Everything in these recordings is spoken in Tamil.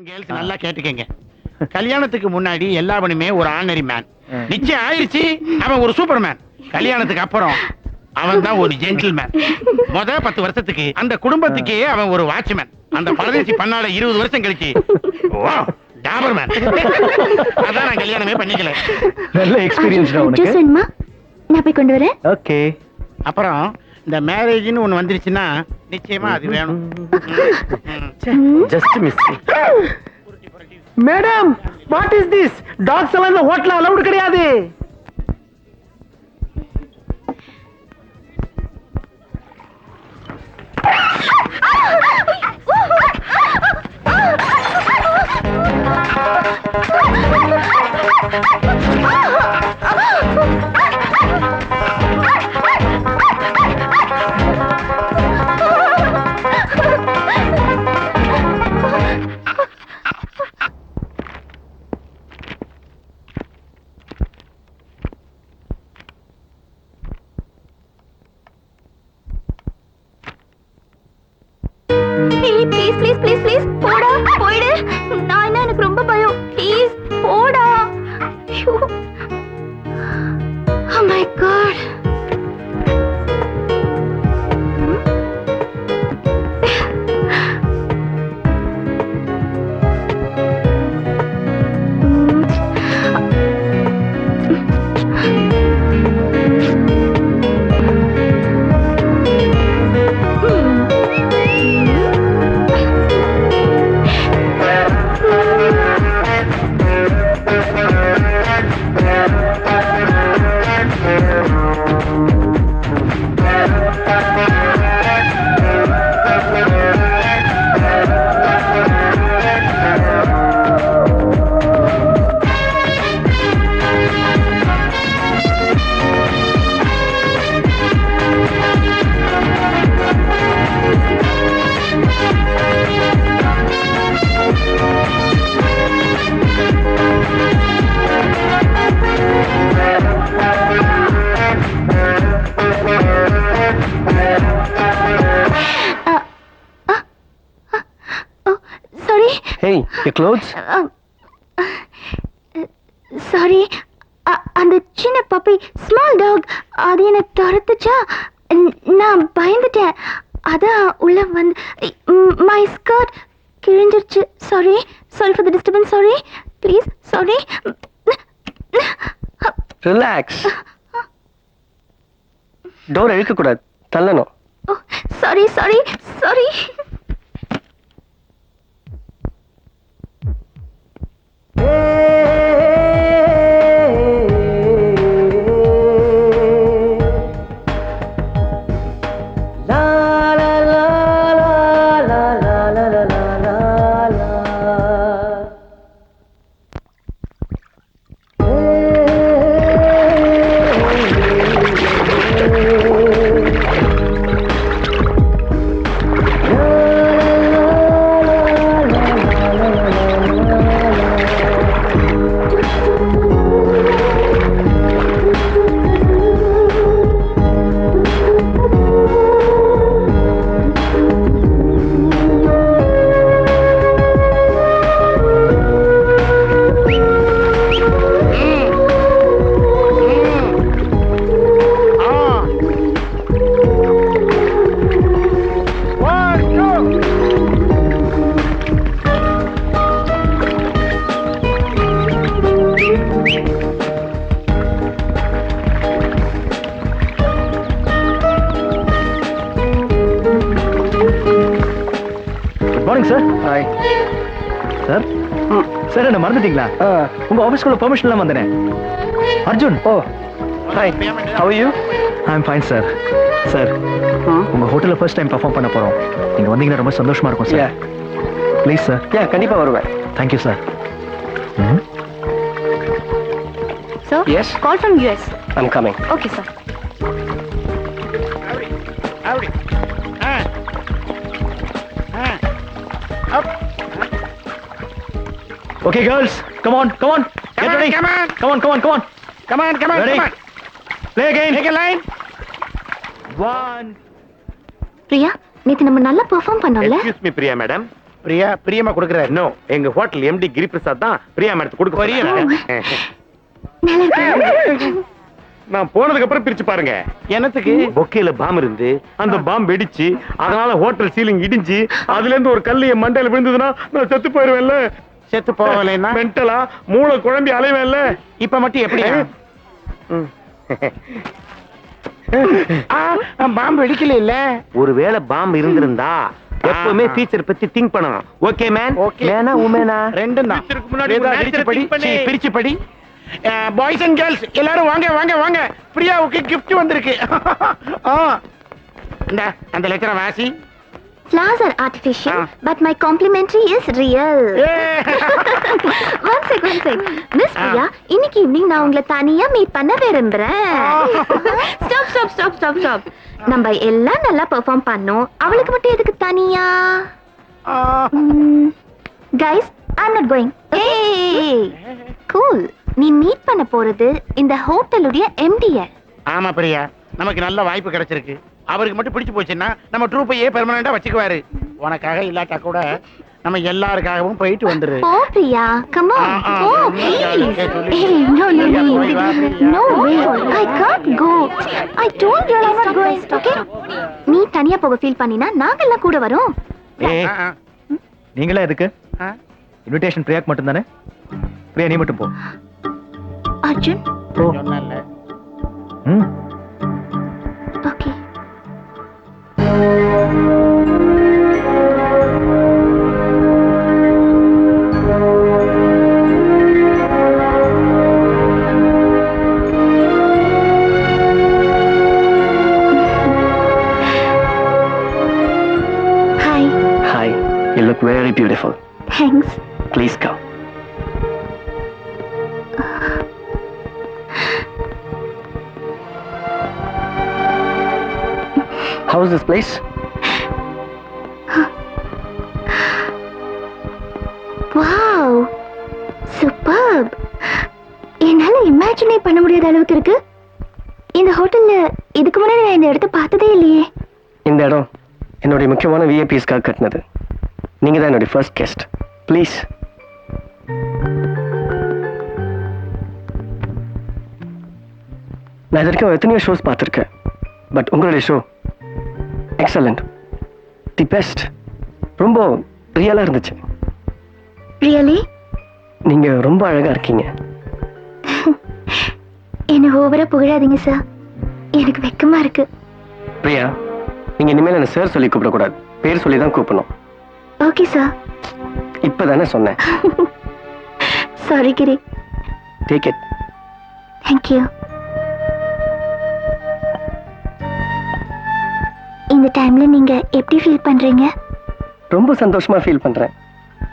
கேர்ள்ஸ் நல்லா கேட்டுக்கங்க. கல்யாணத்துக்கு முன்னாடி எல்லாவனுமே ஒரு ஆர்டினரி மேன். நிச்சயம் ஆயிடுச்சு அவன் ஒரு சூப்பர் மேன். கல்யாணத்துக்கு அப்புறம் அவன் தான் ஒரு ஜென்டில்மேன். முத 10 வருஷத்துக்கு அந்த குடும்பத்துக்கே அவன் ஒரு வாட்ச்மேன். அந்த பரதேசி பண்ணால 20 வருஷம் கழிச்சு டாபர் மேன். அதான் நான் கல்யாணமே பண்ணிக்கல. நல்ல எக்ஸ்பீரியன்ஸ் உனக்கு. ஜூஸ் வேணுமா? நான் போய் கொண்டு வரேன். ஓகே. அப்புறம் இந்த மேரேஜ்னு ஒண்ணு வந்துருச்சுன்னா நிச்சயமா அது வேணும். Just miss. Madam, what is this? டாக்ஸ் எல்லாம் இந்த ஹோட்டல்ல அலௌட் கிடையாது. ப்ளீஸ் ப்ளீஸ் ப்ளீஸ் ப்ளீஸ் போடா, போயிடு. நான் என்ன, எனக்கு ரொம்ப பயம். ப்ளீஸ் போடா. Oh my god. Hey, your clothes? Sorry. அந்த சின்ன பப்பி, ஸ்மால் டாக், அது என்ன துரத்துச்சா, நான் பயந்துட்டேன். அதான் உள்ள வந்து மை ஸ்கர்ட் கிழிஞ்சிருச்சு. Sorry sorry for the disturbance. Sorry please. Sorry. Relax. Door இழுக்க கூடாது, தள்ளணும். Sorry sorry sorry. சார், என்ன மறந்துட்டீங்களா? உங்க ஆபீஸ்க்குள்ள பெர்மிஷன் எல்லாம் வந்தேன். Arjun. Oh hi, how are you? I am fine sir. Sir, உங்க ஹோட்டல்ல ஃபர்ஸ்ட் டைம் பெர்ஃபார்ம் பண்ண போறோம். நீங்க வந்தீங்கன்னா ரொம்ப சந்தோஷமா இருக்கும் சார். Please sir. கண்டிப்பா வருவேன். Thank you sir. Sir, yes, call from US. I'm coming. Okay sir. Howdy. Up. Okay girls, come on. Get ready. Come on. Come on. Ready? Come on. Play again. Take a line. 1. Priya, நேத்து நம்ம நல்லா பெர்ஃபார்ம் பண்ணோம்ல? Excuse me, Priya madam. Priya பிரியமா கொடுக்குறாரு. நோ, எங்க ஹோட்டல் எம்டி கிரிபிரசாத் தான் பிரியா மேடத்துக்கு கொடுக்க பிரியா? போறீங்க. நல்லா இருக்கு. நான் போனதுக்கு அப்புறம் பிரிச்சு பாருங்க. என்னத்துக்கு? பொக்கையில பாம் இருந்து அந்த பாம் வெடிச்சு அதனால ஹோட்டல் சீலிங் இடிஞ்சு அதுல இருந்து ஒரு கல்லு என் மண்டையில விழுந்ததுன்னா நான் செத்து போயிருவேன்ல. செத்து போகலைன்னா மென்டலா மூளை குழம்பி அலைவேன்ல. இப்ப மட்டும் எப்படி? பாம்பு வெடிக்கல இல்ல. ஒருவேளை பாம் இருந்திருந்தா எப்பவுமே ஃபியூச்சர் பத்தி திங்க் பண்ணணும். Okay man? Okay. மேனா உமேனா? ரெண்டும் தான். Future க்கு முன்னாடி வேதா, ஒரு பிரிச்சு nature படி. think பண்ணு. சீ, பிரிச்சு படி. பாய்ஸ் அண்ட் கேர்ள்ஸ் எல்லாரும் வாங்க வாங்க வாங்க. பிரியாவுக்கு gift வந்திருக்கு. இந்த அந்த லெட்டரை வாசி. Flowers are artificial, Ah. but my complimentary is real. One sec. Miss Priya, இன்னைக்கு ஈவினிங் நான் உங்களை தனியா மீட் பண்ண விரும்புறேன். Stop. நம்ம எல்லாம் நல்லா பெர்ஃபார்ம் பண்ணோம். அவளுக்கு மட்டும் எதுக்கு தனியா? Guys, I'm not going. Hey, cool. நீ மீட் பண்ண போறது இந்த ஹோட்டலுடைய MD-ய. ஆமா பிரியா, நமக்கு நல்ல வாய்ப்பு கிடைச்சிருக்கு. அவருக்கு மட்டும் பிடிச்சு போச்சுன்னா நம்ம ட்ரூப்பையே பெர்மனண்டா வச்சுக்குவாரு. உனக்காக இல்லாட்டா கூட நம்ம எல்லாருக்காகவும் போயிட்டு வந்துரு. Oh, Priya, come on. Oh, please. Hey, no. No way. I can't go. I told you I'm not going. Okay? நீ தனியா போக ஃபீல் பண்ணினா நாங்கெல்லாம் கூட வரோம். ஏய், நீங்களே எதுக்கு? ஆ? இன்விடேஷன் பிரியாக்கு மட்டும் தானே? பிரியா நீ மட்டும் போ. அர்ஜுன், போ. சொன்னேன்ல. ம். Okay. Hi. Hi, you look very beautiful. Thanks. Please come. How's this place? Wow. Superb. என்னால இமேஜினே பண்ண முடியாத அளவுக்கு இருக்கு. இந்த ஹோட்டல்ல இதுக்கு முன்னாடி நான் இந்த இடத்தை பார்த்ததே இல்லையே. இந்த இடம் என்னுடைய முக்கியமான விஐபிஸ்க்காக கட்டினது. நீங்க தான் என்னுடைய ஃபர்ஸ்ட் கெஸ்ட். ப்ளீஸ். நான் இது வரைக்கும் எத்தனையோ ஷோஸ் பார்த்துருக்கேன். பட் உங்களுடைய ஷோ எக்ஸலண்ட், தி பெஸ்ட். ரொம்ப ரியலாக இருந்துச்சு. ரியலி? நீங்க ரொம்ப அழகா இருக்கீங்க. என்ன ஓவரா புகழாதீங்க சார். எனக்கு வெக்கமா இருக்கு. பிரியா, நீங்க இனிமேல் என்ன சார் சொல்லி கூப்பிடக்கூடாது, பேர் சொல்லி தான் கூப்பிடணும். Okay sir. இப்பதானே சொன்னேன். Sorry Giri. Take it. Thank you. இந்த டைம்ல நீங்க எப்படி ஃபீல் பண்றீங்க? ரொம்ப சந்தோஷமா ஃபீல் பண்றேன்.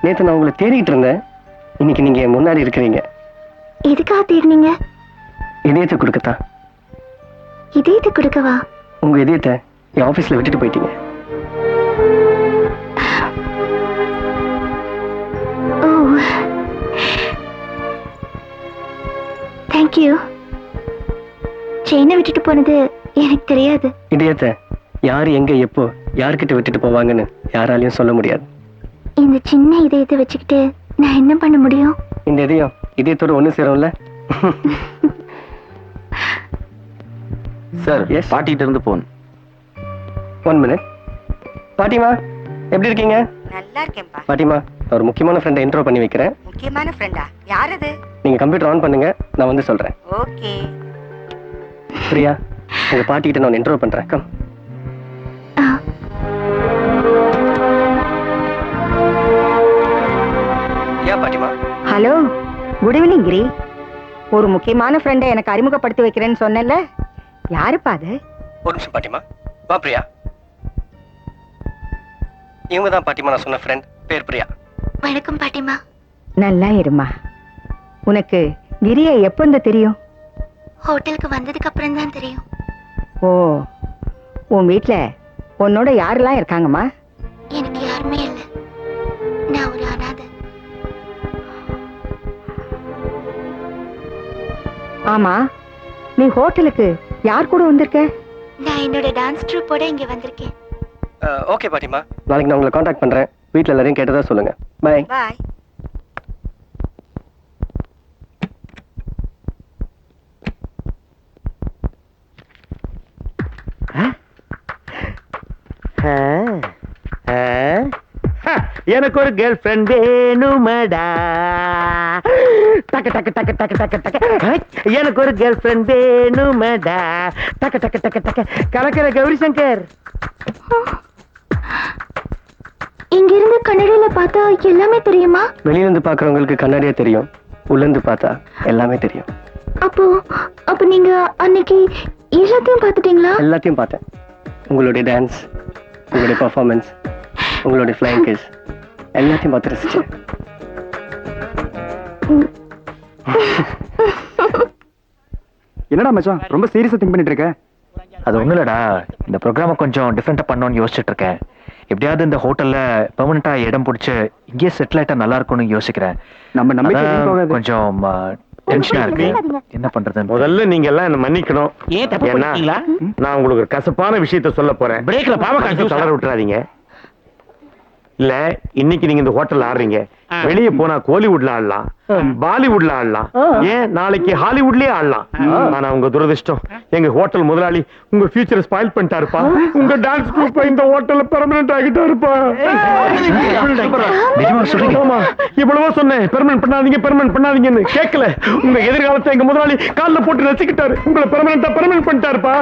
நேத்து நான் உங்களை தேடிட்டு இருந்தேன். இன்னைக்கு நீங்க என் முன்னாடி இருக்கிறீங்க. எதுக்காக தேடினீங்க? இதயத்தை கொடுக்கத்தான். இதயத்தை கொடுக்கவா? உங்க இதயத்தை என் ஆபீஸ்ல விட்டுட்டு போயிட்டீங்க. ஓ, தேங்க்யூ. செயினை விட்டுட்டு போனது எனக்கு தெரியாது. இதயத்தை யார் எங்க எப்போ யார்கிட்ட விட்டுட்டு போவாங்கன்னு யாராலையும் சொல்ல முடியாது. இந்த சின்ன இதயத்தை வச்சுக்கிட்டு நான் என்ன பண்ண முடியும்? இந்த இதயம் இதயத்தோட ஒண்ணு சேரும்ல. Sir, Yes. பாட்டிகிட்ட இருந்து போன். 1 minute. பாட்டிமா, எப்படி இருக்கீங்க? நல்லா இருக்கேன்பா. பாட்டிமா, நான் ஒரு முக்கியமான ஃப்ரெண்டை இன்ட்ரோ பண்ணி வைக்கிறேன். முக்கியமான ஃப்ரெண்டா? யார் அது? நீங்க கம்ப்யூட்டர் ஆன் பண்ணுங்க, நான் வந்து சொல்றேன். ஓகே. பிரியா, உங்க பாட்டிகிட்ட நான் இன்ட்ரோ பண்றேன். கம். யா பாட்டிமா. ஹலோ, குட் ஈவினிங் கிரி. ஒரு முக்கியமான ஃப்ரெண்டை எனக்கு அறிமுகப்படுத்தி வைக்கிறேன்னு சொன்னேன்ல, யாருப்பா அது? ஒரு நிமிஷம் பாட்டிமா. வா பிரியா. இவங்க தான் பாட்டிமா நான் சொன்ன ஃப்ரெண்ட், பேர் பிரியா. வணக்கம் பாட்டிமா. நல்லா இருமா. உனக்கு கிரியை எப்போ இந்த தெரியும்? ஹோட்டலுக்கு வந்ததுக்கு அப்புறம் தான் தெரியும். ஓ, உன் வீட்ல உன்னோட யாரெல்லாம் இருக்காங்கம்மா? எனக்கு யாருமே இல்லை. நான் ஒரு அனாதை. ஆமா, நீ ஹோட்டலுக்கு யார் கூட வந்திருக்க? நான் என்னோட டான்ஸ் ட்ரூப்போட இங்க வந்திருக்கேன். ஓகே பாட்டிமா, நாளைக்கு நான் உங்களை காண்டாக்ட் பண்றேன். வீட்டில் எல்லாரையும் கேட்டதா சொல்லுங்க. பை. பாய். எனக்கு ஒரு கேர்ள் ஃப்ரெண்ட் வேணுமடா. டக்கு டக்கு டக்கு டக்கு டக்கு டக்கு. எனக்கு ஒரு கேர்ள் ஃப்ரெண்ட் வேணுமடா. டக்கு டக்கு டக்கு டக்கு. கலக்கர கௌரி சங்கர். இங்க இருந்து கண்ணாடியில பார்த்தா எல்லாமே தெரியுமா? வெளியில இருந்து பாக்குறவங்களுக்கு கண்ணாடியே தெரியும், உள்ள இருந்து பார்த்தா எல்லாமே தெரியும். அப்போ அப்ப நீங்க அன்னைக்கு எல்லாத்தையும் பார்த்துட்டீங்களா? எல்லாத்தையும் பார்த்தேன். உங்களுடைய டான்ஸ், உங்களுடைய பர்ஃபார்மன்ஸ், உங்களுடைய ஃப்ளைங் கிஸ் எல்லாத்தையும் பார்த்து ரசிச்சேன். என்னடா மச்சான் ரொம்ப சீரியஸா திங்க் பண்ணிட்டு இருக்க? அது ஒண்ணும் இல்லடா, இந்த ப்ரோக்ராம கொஞ்சம் டிஃப்ரெண்டா பண்ணணும்னு யோசிச்சுட்டு இருக்கேன். எப்படியாவது இந்த ஹோட்டல்ல பெர்மனண்டா இடம் பிடிச்சு இங்கேயே செட்டில் ஆயிட்டா நல்லா இருக்கும்னு யோசிக்கிறேன். நம்ம நம்பிக்கை அதான் வீண் போகாது. கொஞ்சம் டென்ஷனா இருக்கு. என்ன பண்றது? முதல்ல நீங்க எல்லாம் என்ன மன்னிக்கணும். ஏன் தப்பு ஏன்னா பண்ணிட்டீங்களா? நான் உங்களுக்கு ஒரு கசப்பான விஷயத்த சொல்ல போறேன். பிரேக்ல பாவக்காய் juice தளர விட்டுறாதீங்க. இல்ல, இன்னைக்கு நீங்க இந்த ஹோட்டல்ல ஆடுறீங்க, ஆ. வெளியே போனா கோலிவுட்ல ஆடலாம், பாலிவுட்ல ஆடலாம், ஏன் நாளைக்கு ஹாலிவுட்லயே ஆடலாம். ஆனா உங்க துரதிர்ஷ்டம், எங்க ஹோட்டல் முதலாளி உங்க ஃபியூச்சரை ஸ்பாயில் பண்ணிட்டாருப்பா. உங்க டான்ஸ் குரூப் இந்த ஹோட்டல்ல பெர்மனன்ட் ஆகிட்டாருப்பா. நிஜமா சொல்றீங்க? ஆமா, இவ்வளவோ சொன்னேன் பெர்மனன்ட் பண்ணாதீங்க பெர்மனன்ட் பண்ணாதீங்கன்னு. கேட்கல. உங்க எதிர்காலத்தை எங்க முதலாளி கால்ல போட்டு ரசிக்கிட்டாரு. உங்களை பெர்மனன்ட் பண்ணிட்டாருப்பா.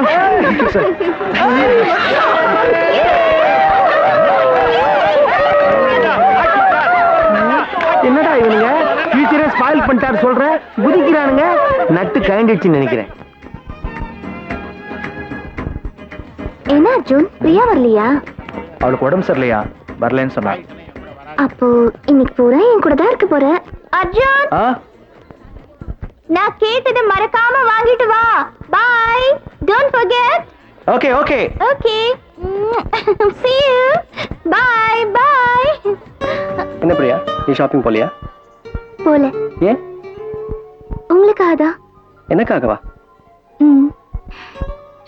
என்னடா இவனுங்க ஃபியூச்சரே ஸ்பாயில் பண்ணிட்டாரு சொல்ற, குதிக்கிறானுங்க. நட்டு கயங்கிடுச்சுன்னு நினைக்கிறேன். என்ன அர்ஜுன், பிரியா வரலையா? அவளுக்கு உடம்பு சரியில்லையா, வரலன்னு சொன்னா. அப்போ இன்னைக்கு பூரா என் கூட தான் இருக்க போற. அர்ஜுன், ஆ, நான் கேட்டதை மறக்காம வாங்கிட்டு வா. Bye, don't forget. Okay okay. Okay. See you. Bye bye. என்ன பிரியா, நீ ஷாப்பிங் போலியா? போல. ஏன்? உங்களுக்காக தான். எனக்காகவா?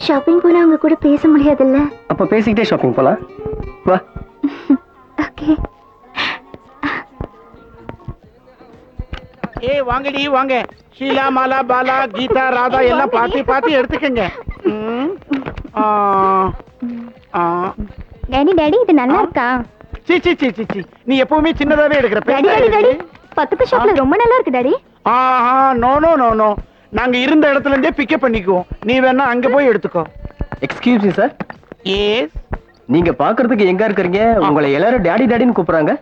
ஷாப்பிங் போனா உங்க கூட பேச முடியாதுல்ல. அப்ப பேசிக்கிட்டே ஷாப்பிங் போலாம், வா. ஓகே. ஏய் வாங்கடி வாங்க. ஷீலா, மாலா, பாலா, கீதா, ராதா எல்லாம் பார்த்து எடுத்துக்கங்க. டாடி டாடி இது நல்லா இருக்கா? சீ சீ சீ சீ சீ. நீ எப்பவுமே சின்னதாவே எடுக்கிற. டாடி டாடி டாடி பக்கத்து ஷாப்ல ரொம்ப நல்லா இருக்கு டாடி. ஆஹா, நோ நோ நோ நோ. நாங்க இருந்த இடத்துல இருந்தே பிக்கப் பண்ணிக்குவோம். நீ வேணா அங்க போய் எடுத்துக்கோ. Excuse me sir. எஸ். நீங்க பாக்குறதுக்கு எங்க இருக்கீங்க? உங்களை எல்லாரும் டாடி டாடின்னு கூப்பிடுறாங்க.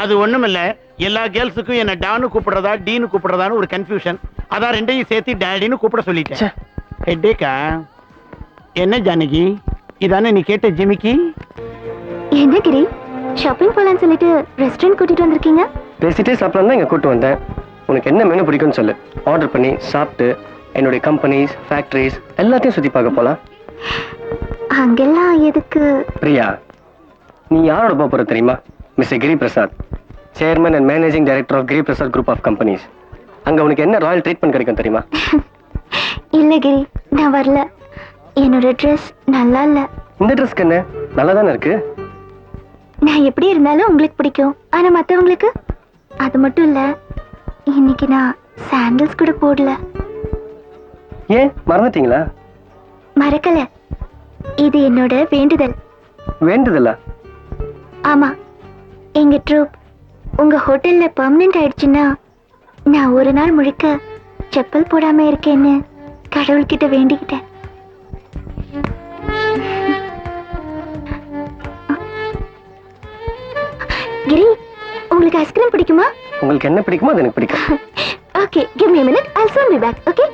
அது ஒண்ணுமில்ல, எல்லா கேர்ள்ஸுக்கும் என்ன டான்னு கூப்பிடுறதா டீன்னு கூப்பிடுறதான்னு ஒரு கன்ஃபியூஷன். அதான் ரெண்டையும் சேர்த்து டாடின்னு கூப்பிட சொல்லிட்டேன். ஹெட்டேக்கா? என்ன ஜானகி, இதானே நீ கேட்ட ஜிமிக்கி? என்ன கிரி, ஷாப்பிங் போலான்னு சொல்லிட்டு ரெஸ்டாரண்ட் கூட்டிட்டு வந்திருக்கீங்க? பேசிட்டே சாப்பிடலாம் தான் இங்க கூட்டு வந்தேன். உனக்கு என்ன மெனு பிடிக்கும்னு சொல்லு, ஆர்டர் பண்ணி சாப்பிட்டு என்னுடைய கம்பெனிஸ், ஃபேக்டரிஸ் எல்லாத்தையும் சுத்தி பார்க்க போலாம். அங்கெல்லாம் எதுக்கு? பிரியா, நீ யாரோட போக போற தெரியுமா? Mister Giri Prasad, chairman and managing director of Giri Prasad group of companies. அங்க உனக்கு என்ன ராயல் ட்ரீட்மெண்ட் கிடைக்கும் தெரியுமா? இல்ல கிரி, நான் வரல. என்னோட ட்ரெஸ் நல்லா இல்ல. இந்த ட்ரெஸ்க்கு என்ன, நல்லா தானே இருக்கு. நான் எப்படி இருந்தாலும் உங்களுக்கு பிடிக்கும், ஆனா மத்தவங்களுக்கு அது மட்டும் இல்ல. இன்னைக்கு நான் சாண்டல்ஸ் கூட போடல. ஏன் மறந்துட்டீங்களா? மறக்கல, இது என்னோட வேண்டுதல். வேண்டுதலா? ஆமா, எங்க ட்ரூப் உங்க ஹோட்டல்ல பெர்மனன்ட் ஆயிடுச்சுன்னா நான் ஒரு நாள் முழுக்க செப்பல் போடாம இருக்கேன்னு கடவுள்கிட்ட வேண்டிக்கிட்டேன். கிரி, உங்களுக்கு ஐஸ்கிரீம் பிடிக்குமா? உங்களுக்கு என்ன பிடிக்குமோ அது எனக்கு பிடிக்கும். Okay, give me a minute. I'll soon be back. Okay?